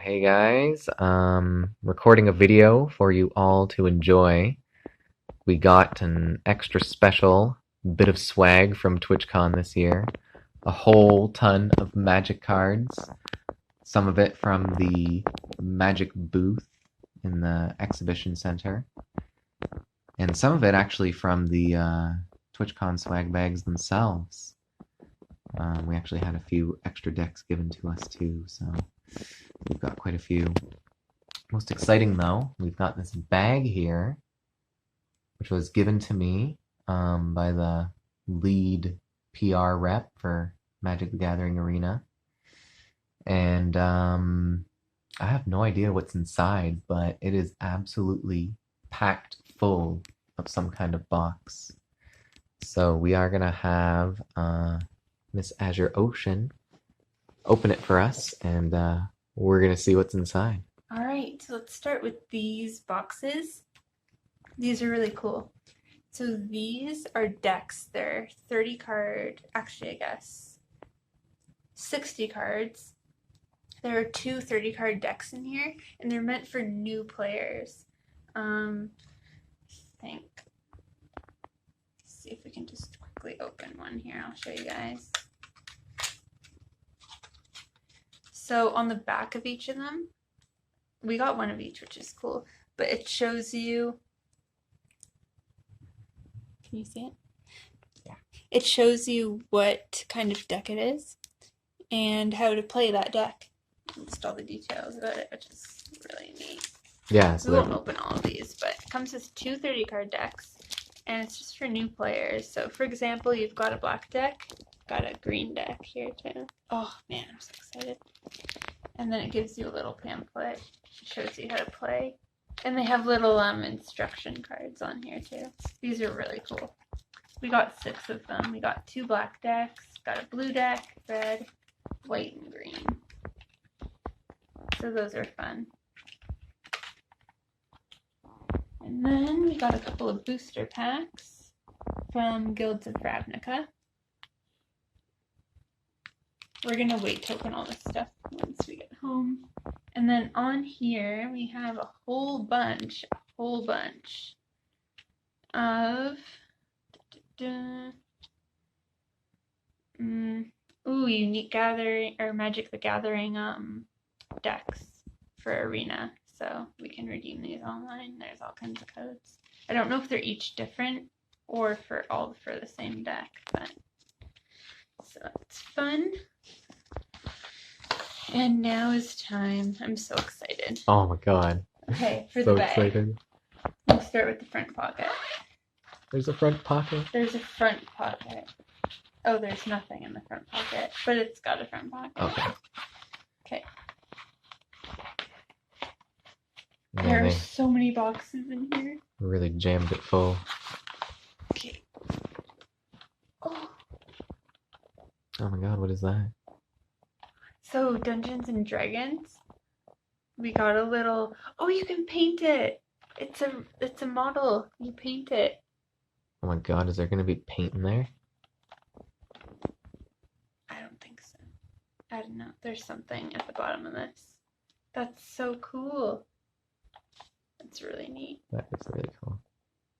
Hey guys, recording a video for you all to enjoy. We got an extra special bit of swag from TwitchCon this year. A whole ton of magic cards. Some of it from the magic booth in the exhibition center. And some of it actually from the TwitchCon swag bags themselves. We actually had a few extra decks given to us too, so we've got quite a few. Most exciting though, we've got this bag here, which was given to me by the lead PR rep for Magic the Gathering Arena. And I have no idea what's inside, but it is absolutely packed full of some kind of box. So we are going to have Miss AzureOcean open it for us, and we're going to see what's inside. All right, so let's start with these boxes. These are really cool. So these are decks. They're 30 card, actually I guess 60 cards. There are two 30 card decks in here, and they're meant for new players. I think. Let's see if we can just quickly open one here. I'll show you guys. So on the back of each of them, we got one of each, which is cool, but it shows you, can you see it? Yeah. It shows you what kind of deck it is and how to play that deck. Just all the details about it, which is really neat. Yeah, so we won't open all of these, but it comes with two 30 card decks, and it's just for new players. So for example, you've got a black deck, got a green deck here too. Oh man, I'm so excited. And then it gives you a little pamphlet, shows you how to play. And they have little instruction cards on here too. These are really cool. We got 6 of them. We got 2 black decks, got a blue deck, red, white, and green. So those are fun. And then we got a couple of booster packs from Guilds of Ravnica. We're going to wait to open all this stuff once we get home. And then on here we have a whole bunch of unique gathering or Magic the Gathering decks for Arena. So we can redeem these online. There's all kinds of codes. I don't know if they're each different or for the same deck, but so it's fun. And now is time. I'm so excited. Oh my god. Okay, for so the bag. excited. We'll start with the front pocket. There's a front pocket? There's a front pocket. Oh, there's nothing in the front pocket, but it's got a front pocket. Okay. Okay. Yeah, There are so many boxes in here. Really jammed it full. Okay. Oh. Oh my god, what is that? So Dungeons and Dragons. We got a little. Oh, you can paint it. It's a model. You paint it. Oh my god, is there gonna be paint in there? I don't think so. I don't know. There's something at the bottom of this. That's so cool. That's really neat. That is really cool.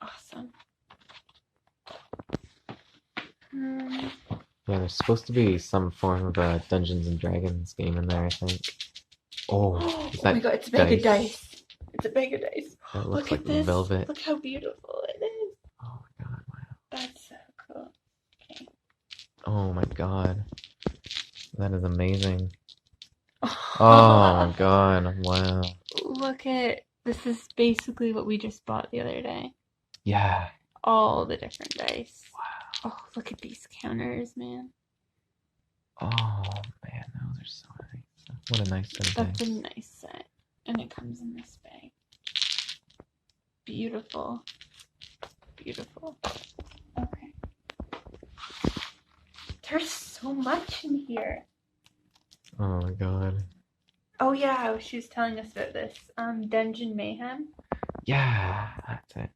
Awesome. Yeah, there's supposed to be some form of a Dungeons and Dragons game in there, I think. Oh, is that my god, it's a bag of dice. It's a bag of dice. That looks Look like at this. velvet. Look how beautiful it is. Oh my god, wow. That's so cool. Okay. Oh my god. That is amazing. Oh my god, wow. Look at, this is basically what we just bought the other day. Yeah. All the different dice. Wow. Oh, look at these counters, man. Oh man, those are so nice. What a nice set of That's dice. a nice set. And it comes in this bag. Beautiful. Beautiful. Okay. There's so much in here. Oh my god. Oh yeah, she was telling us about this. Dungeon Mayhem. Yeah, that's it.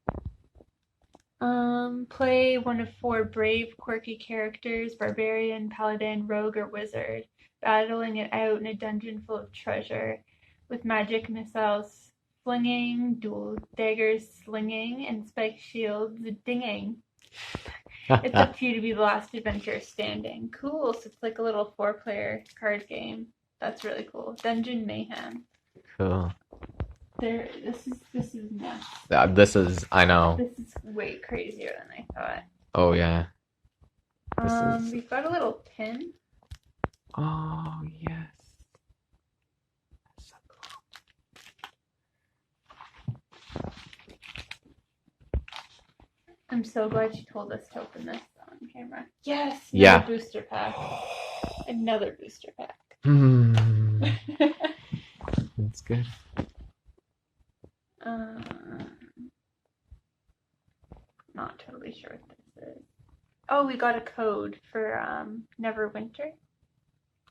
Play one of 4 brave, quirky characters: barbarian, paladin, rogue, or wizard, battling it out in a dungeon full of treasure. with magic missiles flinging, dual daggers slinging, and spike shields dinging. It's up to you to be the last adventurer standing. Cool. So it's like a little 4-player card game. That's really cool. Dungeon Mayhem. Cool. This is nuts. This is, I know. This is way crazier than I thought. Oh yeah. We've got a little pin. Oh yes. That's so cool. I'm so glad you told us to open this on camera. Yes. Yeah. Another booster pack. Another booster pack. That's good. Not totally sure what this is. Oh, we got a code for Neverwinter.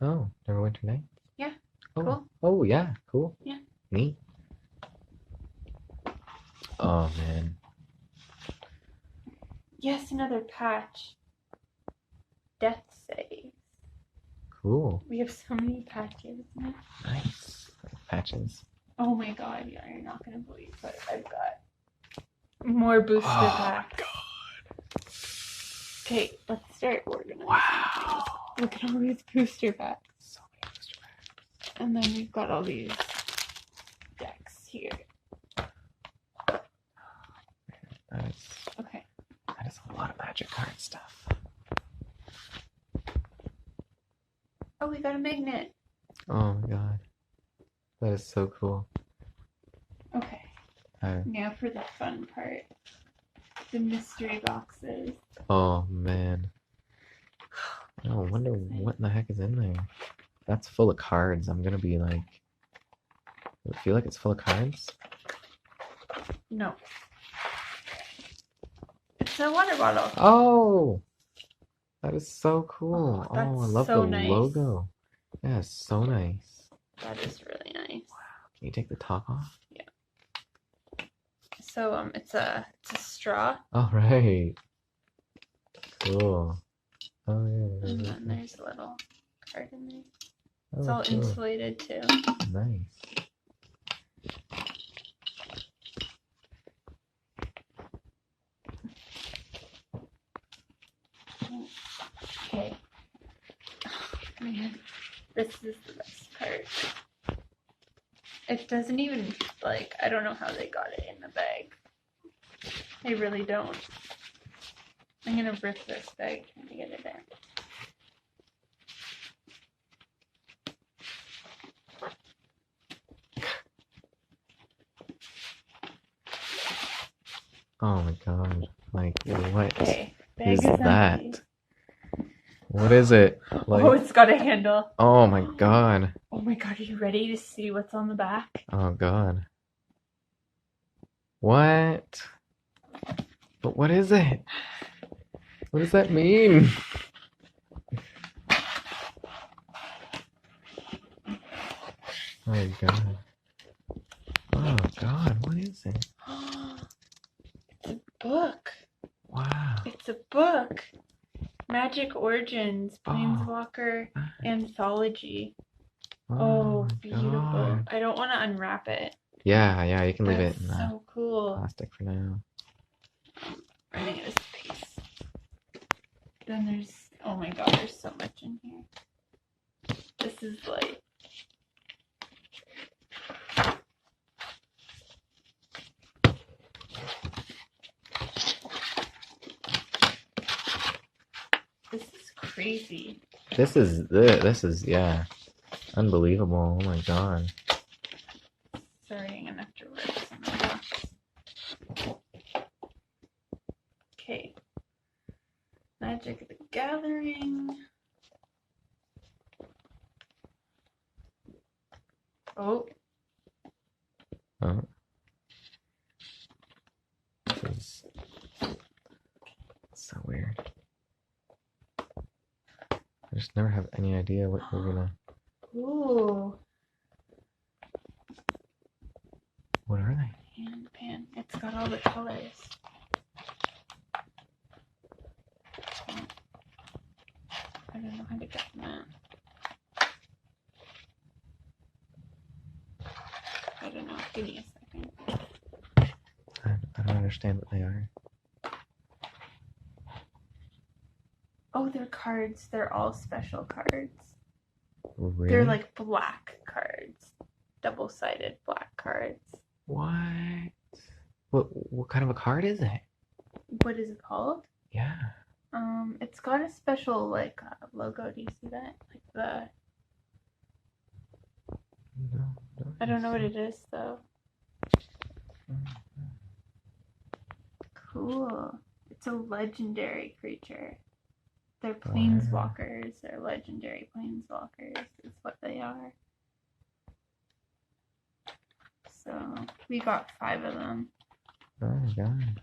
Oh, Neverwinter Night? Yeah. Oh. Cool. Oh yeah, cool. Yeah. Neat. Oh man. Yes, another patch. Death saves. Cool. We have so many patches. Nice. Patches. Oh my god, yeah, you're not gonna believe what I've got. More booster packs. God. Okay, let's start organizing. Wow. Look at all these booster packs. So many booster packs. And then we've got all these decks here. Okay. That is a lot of magic card stuff. Oh, we got a magnet. Oh my god. That is so cool. Okay. Now for the fun part. The mystery boxes. Oh man. I wonder what in the heck is in there. That's full of cards. I'm gonna be like... Does it feel like it's full of cards? No. It's a water bottle. Oh! That is so cool. Oh, that's I love so the nice. logo. Yeah, it's so nice. That is really nice. Wow. Can you take the top off? Yeah. So it's a straw. All right. Cool. Oh yeah. And then there's a little card in there. Oh, It's all cool. insulated too. Nice. Okay. Oh, man, this is the best part. It doesn't even, like, I don't know how they got it in the bag. I really don't. I'm gonna rip this bag trying to get it in. Oh my god. Like, what Okay, bag is that? empty. What is it? Like, Oh, it's got a handle. oh my god. Oh my god, are you ready to see what's on the back? Oh god. What? But what is it? What does that mean? Oh god. Oh god, what is it? It's a book. Wow. It's a book. Magic Origins, Planeswalker Anthology. Oh, my beautiful. God. I don't want to unwrap it. Yeah, you can leave it That's in so cool. plastic for now. Running out of space. Then there's, oh my god, there's so much in here. This is like, this is crazy. This is yeah, unbelievable. Oh my god. Sorry, I'm gonna have to rip some of this. Okay. Magic of the Gathering. Oh, Oh. This is so weird. I just never have any idea what we're gonna. ooh. What are they? Handpan. It's got all the colors. I don't know how to get them out. understand what they are. Oh, they're cards. They're all special cards. Really? They're like black cards. Double-sided black cards. What? What kind of a card is it? What is it called? Yeah. It's got a special like logo. Do you see that? Like the No, I don't know what it is though. Cool. It's a legendary creature. They're planeswalkers. They're legendary planeswalkers. Is what they are. So we got 5 of them. Oh my god.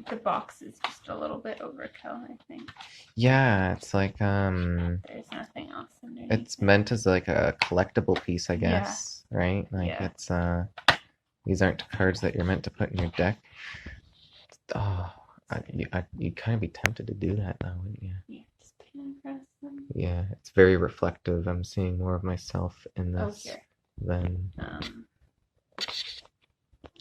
The box is just a little bit overkill, I think. Yeah, it's like There's nothing else underneath. it's meant as like a collectible piece, I guess, right? Like Yeah. it's these aren't cards that you're meant to put in your deck. Oh, you'd kind of be tempted to do that though, wouldn't you? Yeah, just pin and press them. Yeah, it's very reflective. I'm seeing more of myself in Oh, this here. than.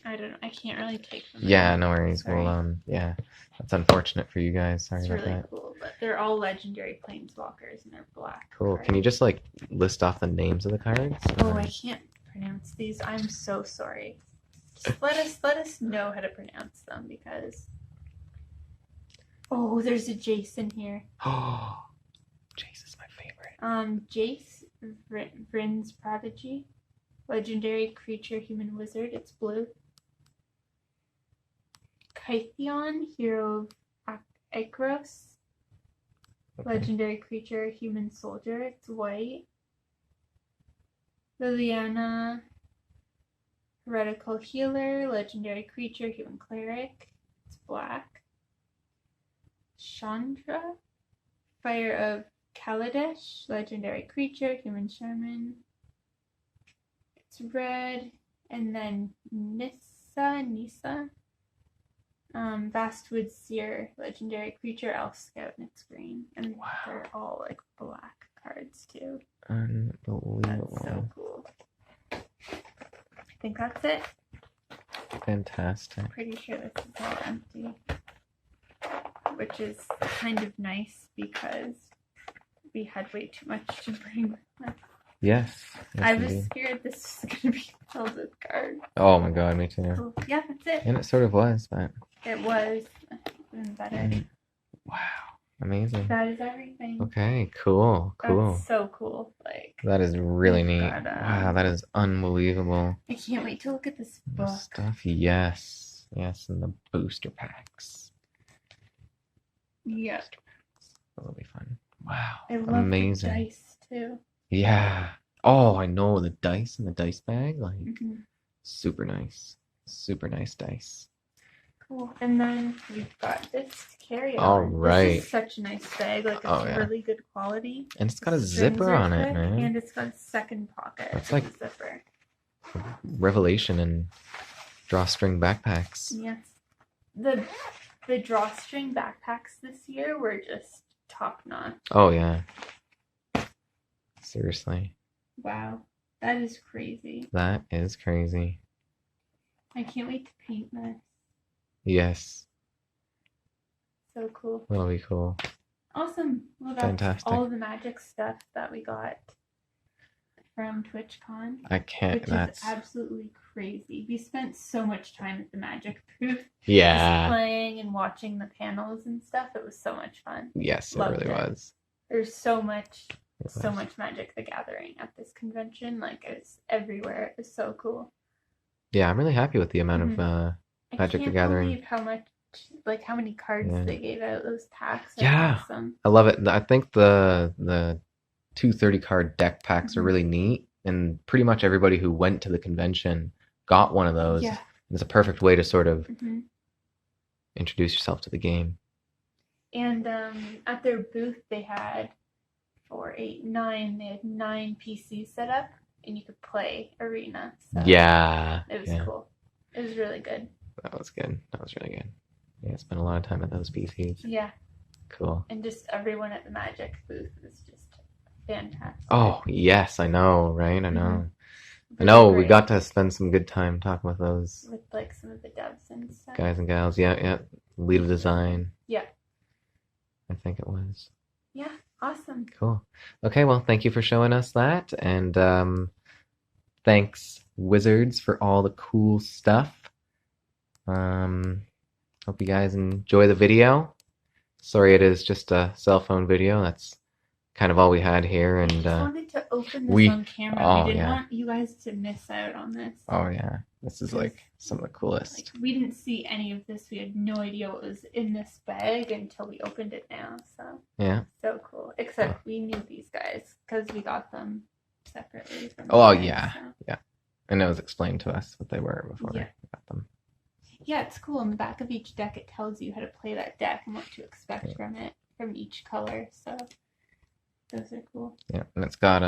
I don't know. I can't really take them. Yeah, out. no worries. Sorry. Well, yeah, that's unfortunate for you guys. Sorry It's about really that. cool, but they're all legendary planeswalkers and they're black. Cool. cards. Can you just like list off the names of the cards? Oh, I can't pronounce these. I'm so sorry. Just let us know how to pronounce them because. Oh, there's a Jason here. Oh, Jace is my favorite. Jace Vryn's Prodigy, legendary creature, human wizard. It's blue. Kytheon, hero of Icaros, Okay. legendary creature, human soldier. It's white. Liliana, heretical healer, legendary creature, human cleric. It's black. Chandra, fire of Kaladesh, legendary creature, human shaman. It's red. And then Nissa, Vastwood Seer, legendary creature, elf scout, and it's green. And Wow. they're all like black cards too. Unbelievable. That's so cool. I think that's it. Fantastic. Pretty sure this is all empty. Which is kind of nice because we had way too much to bring with us. Yes. I Yes, was indeed. scared this was going to be filled with cards. Oh my god, me too. Cool. Yeah, that's it. And it sort of was, but It was even better. wow, amazing. That is everything. Okay, cool. That's so cool. Like, That is really We've neat. got, Wow, that is unbelievable. I can't wait to look at this The book. stuff, yes. Yes, and the booster packs. Yeah. That'll be fun. Wow, I love amazing. the dice too. Yeah. Oh, I know, the dice in the dice bag, like Mhm. super nice. Super nice dice. Cool. And then we've got this to carry on. All This right. is such a nice bag. Like, it's Oh, yeah. really good quality. And it's got a The strings zipper are on it, thick, man. And it's got a second pocket. That's for like- the zipper. Revelation in drawstring backpacks. Yes. The drawstring backpacks this year were just top notch. Oh yeah. Seriously. Wow. That is crazy. That is crazy. I can't wait to paint this. Yes. So cool. That'll be cool. Awesome. Well, that's Fantastic. all the magic stuff that we got from TwitchCon, I can't, which that's... is absolutely crazy. We spent so much time at the magic booth, just Yeah. playing and watching the panels and stuff. It was so much fun. Yes, it Loved really it. was. There's so much It so was. much Magic the Gathering at this convention. Like, it's everywhere. It was so cool. Yeah, I'm really happy with the amount of I Magic the can't Gathering. believe how much, like, how many cards Yeah. they gave out. Those packs are Yeah. awesome. I love it. I think the 230 card deck packs are Mhm. really neat, and pretty much everybody who went to the convention got one of those. Yeah. It's a perfect way to sort of hmm introduce yourself to the game. And at their booth, they had 4, 8, 9. They had 9 PCs set up, and you could play Arena. So Yeah. it was Yeah. cool. It was really good. That was good. That was really good. Yeah, I spent a lot of time at those PCs. Yeah. Cool. And just everyone at the Magic booth was just fantastic. Oh, yes, I know, right? I know. I Really know, we great. got to spend some good time talking with those. With, like, some of the devs Guys and gals, yeah. Lead of design. Yeah. I think it was. Yeah, awesome. Cool. Okay, well, thank you for showing us that, and thanks, Wizards, for all the cool stuff. Hope you guys enjoy the video. Sorry it is just a cell phone video. That's kind of all we had here, I and just wanted to open this on camera. We didn't want you guys to miss out on this. Oh yeah, this is like some of the coolest. Like, we didn't see any of this. We had no idea what was in this bag until we opened it now. So yeah, so cool. Except we knew these guys because we got them separately. From yeah, and it was explained to us what they were before we got them. Yeah, it's cool. On the back of each deck, it tells you how to play that deck and what to expect from it, from each color. So those are cool. Yeah, and it's got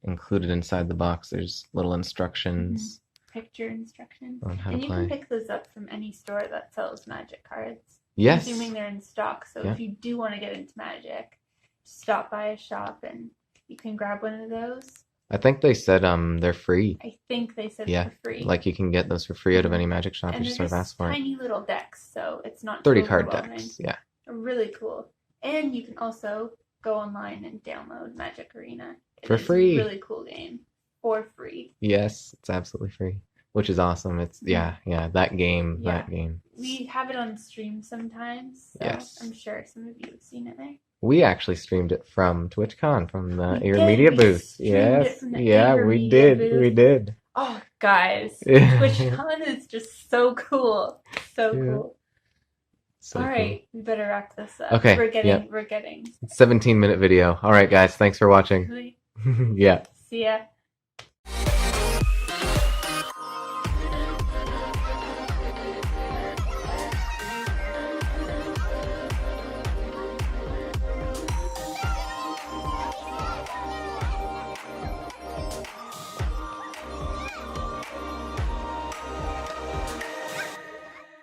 included inside the box. There's little instructions. Picture instructions on how and to you play. can pick those up from any store that sells Magic cards. Yes. Assuming they're in stock. So if you do want to get into Magic, stop by a shop and you can grab one of those. I think they said they're free. I think they said for free. Like you can get those for free out of any Magic shop. And you just sort of ask for tiny little decks, so it's not 30 card decks. Yeah. Really cool. And you can also go online and download Magic Arena. For free. It's a really cool game. For free. Yes, it's absolutely free. Which is awesome. It's that game. We have it on stream sometimes, so I'm sure some of you have seen it there. We actually streamed it from TwitchCon, from the Air Media booth. Yes. We did. Oh, guys. TwitchCon is just so cool. So cool. So all right, we better wrap this up. Okay. We're getting 17-minute video. All right, guys. Thanks for watching. Yeah. See ya.